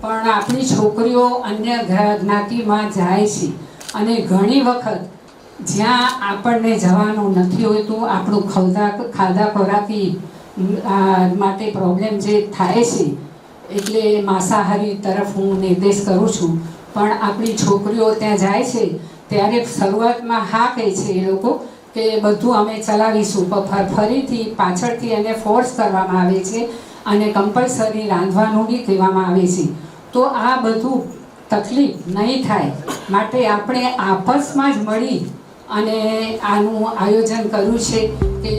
પણ આપણી છોકરીઓ અન્ય જ્ઞાતિમાં જાય છે અને ઘણી વખત જ્યાં આપણને જવાનું નથી હોતું, આપણું ખાધા ખોરાકી માટે પ્રોબ્લેમ જે થાય છે, એટલે માંસાહારી તરફ હું નિર્દેશ કરું છું. પણ આપણી છોકરીઓ ત્યાં જાય છે ત્યારે શરૂઆતમાં હા કહે છે એ લોકો કે બધું અમે ચલાવીશું, પણ ફરીથી પાછળથી એને ફોર્સ કરવામાં આવે છે અને કમ્પલસરી રાંધવાનું બી કહેવામાં આવે છે. તો આ બધું તકલીફ નહીં થાય માટે આપણે આપસમાં જ મળી અને આનું આયોજન કર્યું છે કે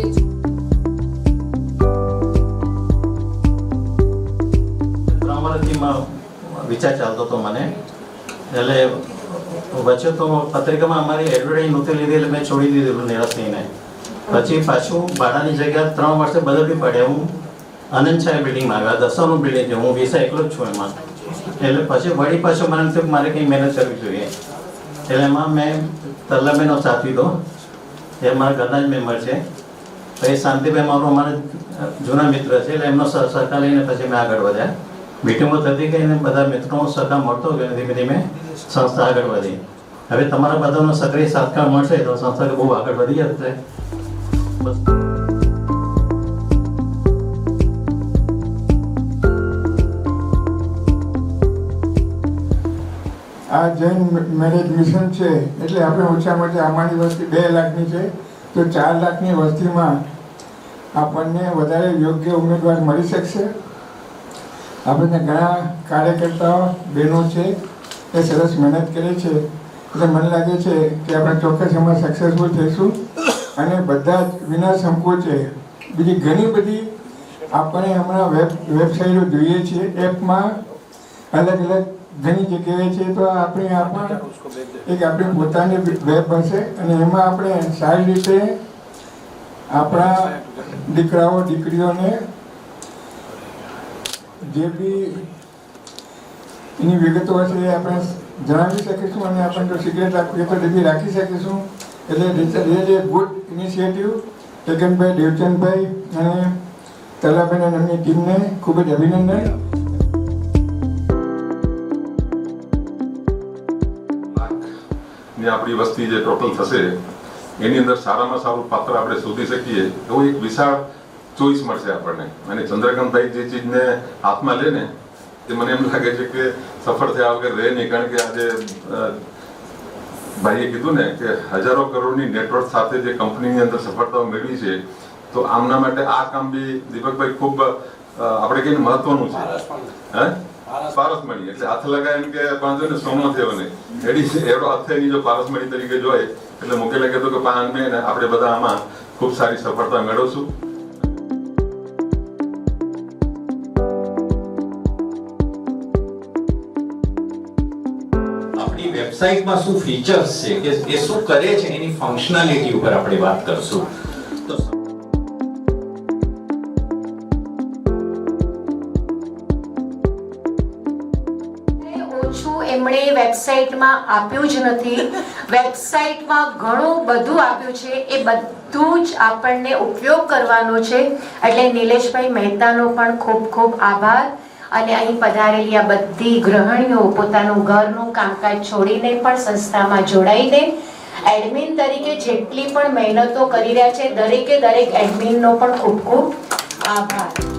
વિચાર ચાલતો હતો મને, એટલે વચ્ચે તો પત્રિકામાં અમારી એડવર્ટાઈઝ નહોતી લીધી એટલે મેં છોડી દીધેલું નિરાશ થઈને. પછી પાછું ભાડાની જગ્યા 3 વર્ષે બદલવી પડે. હું આનંદ સાહેબ બિલ્ડિંગમાં આવ્યા, 10નું બિલ્ડિંગ છે, હું વિસા એકલો જ છું એમાં. એટલે પછી વળી પાછું મને થયું કે મારે કંઈ મહેનત કરવી જોઈએ. એટલે એમાં મેં તલ્લાબેનનો સાથ લીધો, એ મારા ઘરના જ મેમ્બર છે. પછી શાંતિભાઈ મારો અમારા જૂના મિત્ર છે, એટલે એમનો સહકાર લઈને પછી મેં આગળ વધ્યા. મીટિંગો થતી ગઈ અને બધા મિત્રોનો સહકાર મળતો ગયો, ધીમે ધીમે સંસ્થા આગળ વધી. હવે તમારા બધાનો સક્રિય સહકાર મળશે તો સંસ્થા બહુ આગળ વધી જશે. બસ. આ જૈન મેરેજ મિશન છે એટલે આપણે ઓછામાં ઓછા આમાંની વસ્તી 2 લાખની છે, તો 4 લાખની વસ્તીમાં આપણને વધારે યોગ્ય ઉમેદવાર મળી શકશે. આપણને ઘણા કાર્યકર્તાઓ બહેનો છે એ સરસ મહેનત કરે છે, એટલે મને લાગે છે કે આપણે ચોક્કસ એમાં સક્સેસફુલ થઈશું. અને બધા જ વિના સંકોચે બીજી ઘણી બધી આપણે હમણાં વેબસાઇટો જોઈએ છીએ, એપમાં અલગ અલગ ઘણી જગ્યાએ છે. તો આપણી આપણી પોતાની વેબ હશે અને એમાં આપણે સારી રીતે આપણા દીકરાઓ દીકરીઓને જે બી એની વિગતો હશે એ આપણે જણાવી શકીશું અને આપણે જો સિક્રેટ રાખીએ તો એ બી રાખી શકીશું. એટલે a good initiative taken by Devchandbhai અને તલાબેન અને એમની ટીમને ખૂબ જ અભિનંદન. આપણી વસ્તી જે ટોટલ થશે એની અંદર સારામાં સારું પાત્ર આપણે શોધી શકીએ એવું એક વિશાળ ચોઈસ મળશે આપણને. અને ચંદ્રકાંતભાઈ જે ચીજને હાથમાં લે ને એ મને એમ લાગે છે કે સફળ થયા વગર રહે નહીં. કારણ કે આજે ભાઈએ કીધું ને કે હજારો કરોડની નેટવર્ક સાથે જે કંપનીની અંદર સફળતાઓ મેળવી છે, તો આમના માટે આ કામ બી દીપકભાઈ ખૂબ આપણે કહીને મહત્વનું છે. પારસ મળી એટલે હાથ લગાય એમ કે પાંચો ને સોનો થયો ને એવડો હાથ એની જો પારસ મળી તરીકે જોય એટલે મુકેલે કીધું કે આપણે બધા આમાં ખૂબ સારી સફળતા મેળવશું. આપણી વેબસાઇટમાં શું ફીચર્સ છે કે એ શું કરે છે એની ફંક્શનાલિટી ઉપર આપણે વાત કરશું. તો એમણે વેબસાઇટમાં આપ્યું જ નથી. વેબસાઇટમાં ઘણું બધું આપ્યું છે, એ બધું જ આપણને ઉપયોગ કરવાનો છે. એટલે નિલેશભાઈ મહેતાનો પણ ખૂબ ખૂબ આભાર. અને અહીં પધારેલી આ બધી ગૃહિણીઓ પોતાનું ઘરનું કામકાજ છોડીને પણ સંસ્થામાં જોડાઈને એડમિન તરીકે જેટલી પણ મહેનતો કરી રહ્યા છે, દરેકે દરેક એડમિનનો પણ ખૂબ ખૂબ આભાર.